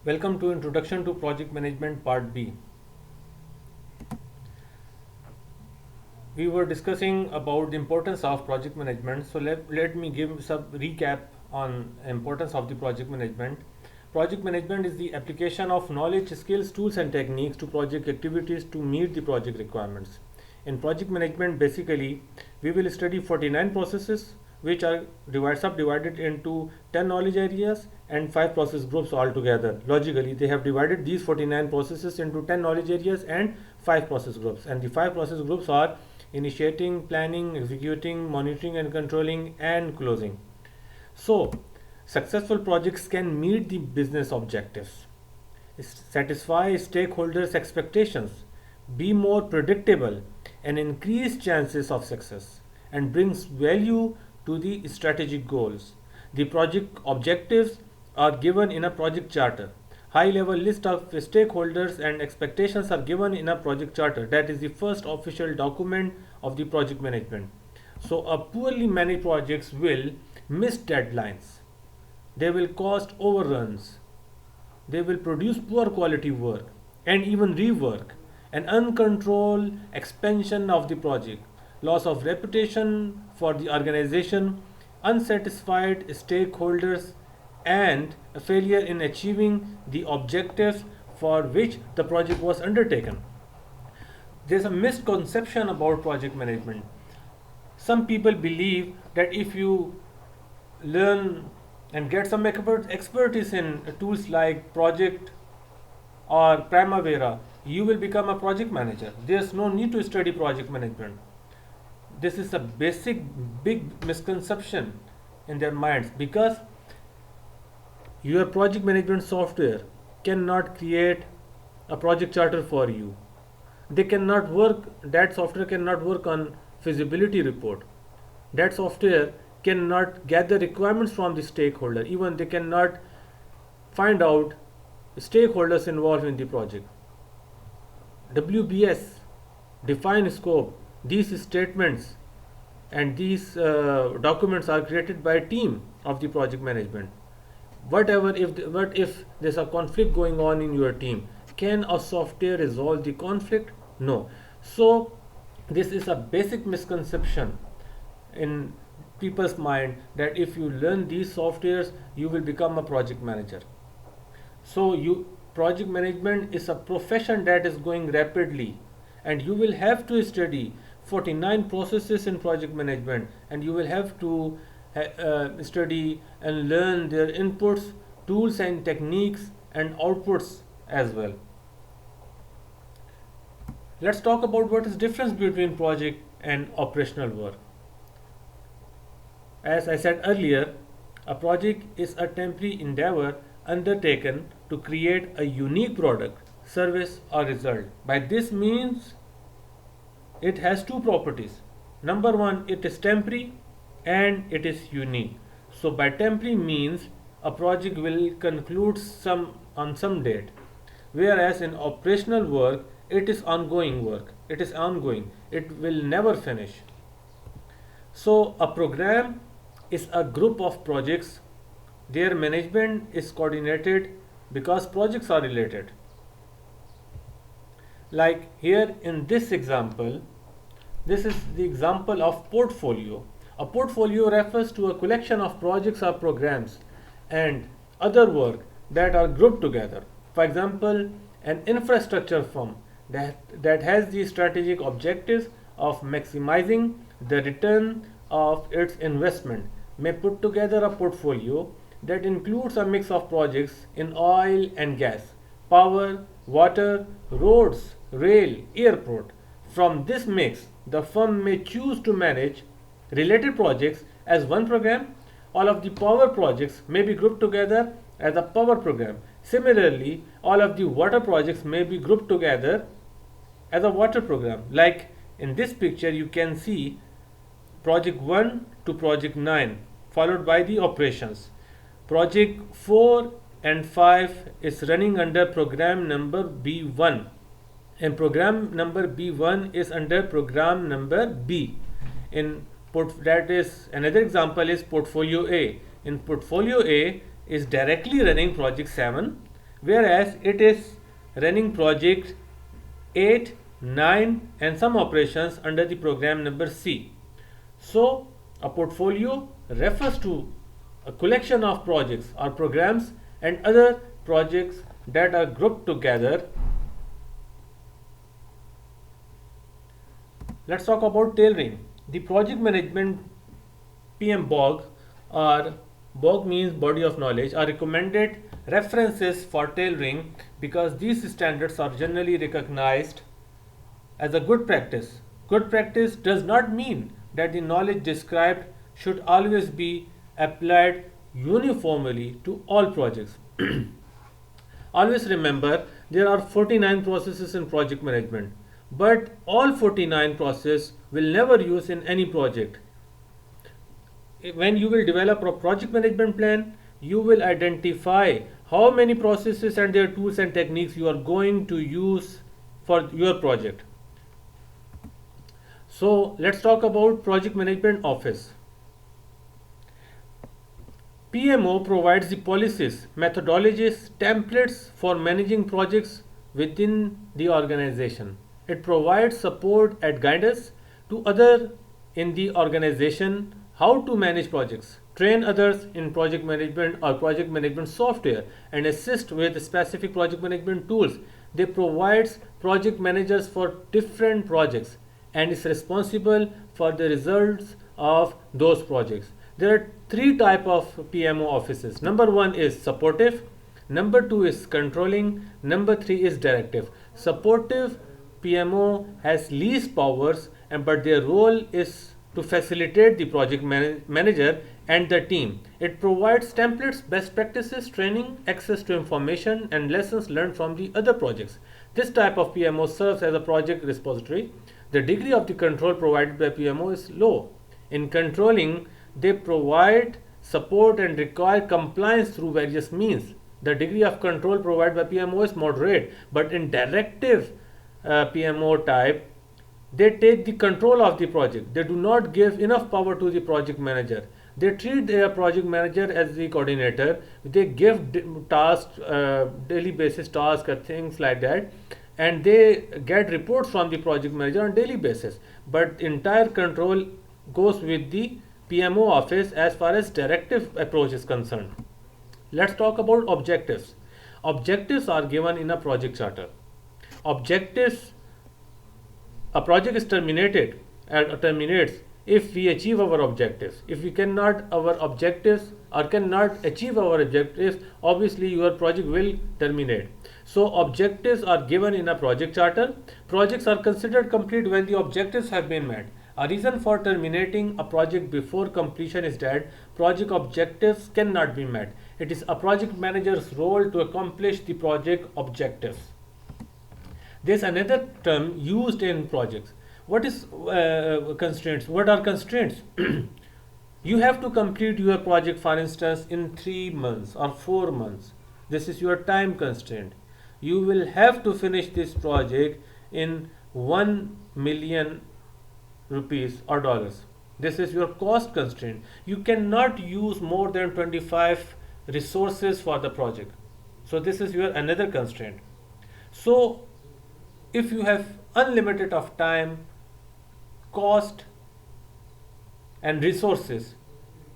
Welcome to Introduction to Project Management Part B. We were discussing about the importance of project management. So let me give some recap on importance of the project management. Project management is the application of knowledge, skills, tools and techniques to project activities to meet the project requirements. In project management, basically, we will study 49 processes which are subdivided into 10 knowledge areas and 5 process groups altogether. Logically, they have divided these 49 processes into 10 knowledge areas and 5 process groups. And the 5 process groups are initiating, planning, executing, monitoring and controlling, and closing. So, successful projects can meet the business objectives, satisfy stakeholders' expectations, be more predictable, and increase chances of success, and brings value to the strategic goals. The project objectives are given in a project charter. High level list of stakeholders and expectations are given in a project charter. That is the first official document of the project management. So, a poorly managed projects will miss deadlines, they will cost overruns, they will produce poor quality work and even rework, an uncontrolled expansion of the project, loss of reputation for the organization, unsatisfied stakeholders, and a failure in achieving the objectives for which the project was undertaken. There's a misconception about project management. Some people believe that if you learn and get some expertise in tools like project or primavera, you will become a project manager. There's no need to study project management. This is a basic big misconception in their minds, because your project management software cannot create a project charter for you. They cannot work, that software cannot work on feasibility report. That software cannot gather requirements from the stakeholder. Even they cannot find out stakeholders involved in the project. WBS, define scope. These statements and these documents are created by a team of the project management. What if there's a conflict going on in your team? Can a software resolve the conflict? No. So this is a basic misconception in people's mind, that if you learn these softwares you will become a project manager. So project management is a profession that is going rapidly, and you will have to study 49 processes in project management, and you will have to study and learn their inputs, tools and techniques, and outputs as well. Let's talk about what is difference between project and operational work. As I said earlier, a project is a temporary endeavor undertaken to create a unique product, service, or result. By this means, it has two properties. Number one, it is temporary and it is unique. So by temporary means a project will conclude on some date, whereas in operational work it is ongoing work. It is ongoing. It will never finish. So a program is a group of projects. Their management is coordinated because projects are related. Like here in this example, this is the example of portfolio. A portfolio refers to a collection of projects or programs and other work that are grouped together. For example, an infrastructure firm that has the strategic objectives of maximizing the return of its investment may put together a portfolio that includes a mix of projects in oil and gas, power, water, roads, rail, airport. From this mix, the firm may choose to manage related projects as one program. All of the power projects may be grouped together as a power program. Similarly, all of the water projects may be grouped together as a water program. Like in this picture, you can see project 1 to project 9, followed by the operations. Project 4 and 5 is running under program number B1, and program number B1 is under program number B. That is another example is portfolio A. In portfolio A is directly running project 7, whereas it is running project 8, 9 and some operations under the program number C. So a portfolio refers to a collection of projects or programs and other projects that are grouped together. Let's talk about tailoring. The project management PM BOG, or BOG means body of knowledge, are recommended references for tailoring because these standards are generally recognized as a good practice. Good practice does not mean that the knowledge described should always be applied uniformly to all projects. Always remember there are 49 processes in project management, but all 49 processes will never use in any project. When you will develop a project management plan, you will identify how many processes and their tools and techniques you are going to use for your project. So let's talk about project management office. PMO provides the policies, methodologies, templates for managing projects within the organization. It provides support and guidance to others in the organization how to manage projects, train others in project management or project management software, and assist with specific project management tools. They provide project managers for different projects and is responsible for the results of those projects. There are three types of PMO offices. Number one is supportive, number two is controlling, number three is directive. Supportive PMO has least powers, but their role is to facilitate the project manager and the team. It provides templates, best practices, training, access to information, and lessons learned from the other projects. This type of PMO serves as a project repository. The degree of the control provided by PMO is low. In controlling, they provide support and require compliance through various means. The degree of control provided by PMO is moderate, but in directive PMO type, they take the control of the project. They do not give enough power to the project manager. They treat their project manager as the coordinator. They give tasks, daily basis tasks, things like that, and they get reports from the project manager on daily basis. But entire control goes with the PMO office as far as directive approach is concerned. Let's talk about objectives. Objectives are given in a project charter. Objectives, a project is terminated and terminates if we achieve our objectives. If we cannot our objectives or cannot achieve our objectives, obviously your project will terminate. So objectives are given in a project charter. Projects are considered complete when the objectives have been met. A reason for terminating a project before completion is that project objectives cannot be met. It is a project manager's role to accomplish the project objectives. There is another term used in projects. What is constraints? What are constraints? You have to complete your project, for instance, in 3 months or 4 months. This is your time constraint. You will have to finish this project in 1 million rupees or dollars. This is your cost constraint. You cannot use more than 25 resources for the project. So this is your another constraint. So if you have unlimited of time, cost and resources,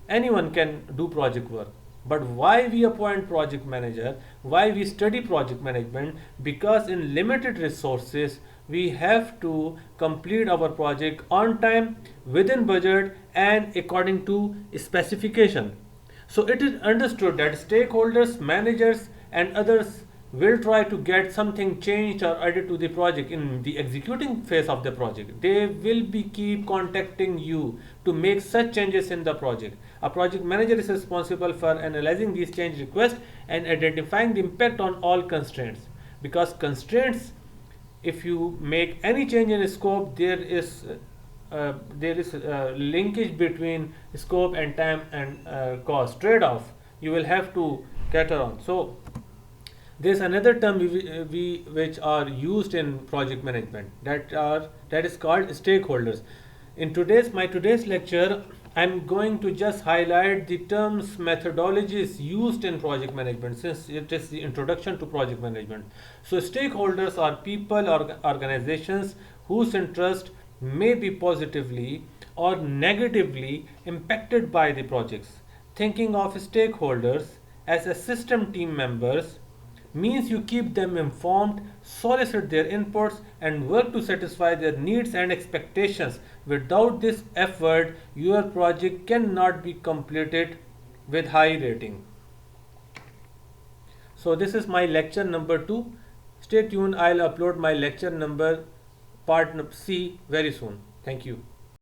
anyone can do project work. But why we appoint project manager, why we study project management? Because in limited resources we have to complete our project on time, within budget and according to specification. So it is understood that stakeholders, managers and others will try to get something changed or added to the project in the executing phase of the project. They will be keep contacting you to make such changes in the project. A project manager is responsible for analyzing these change requests and identifying the impact on all constraints. Because constraints, if you make any change in scope, there is linkage between scope and time and cost trade-off. You will have to cater on. So there is another term which are used in project management that is called stakeholders. In today's lecture, I'm going to just highlight the terms methodologies used in project management since it is the introduction to project management. So stakeholders are people or organizations whose interest may be positively or negatively impacted by the projects. Thinking of stakeholders as a system team members means you keep them informed, solicit their inputs, and work to satisfy their needs and expectations. Without this effort, your project cannot be completed with high rating. So this is my lecture number 2. Stay tuned, I'll upload my lecture number part C very soon. Thank you.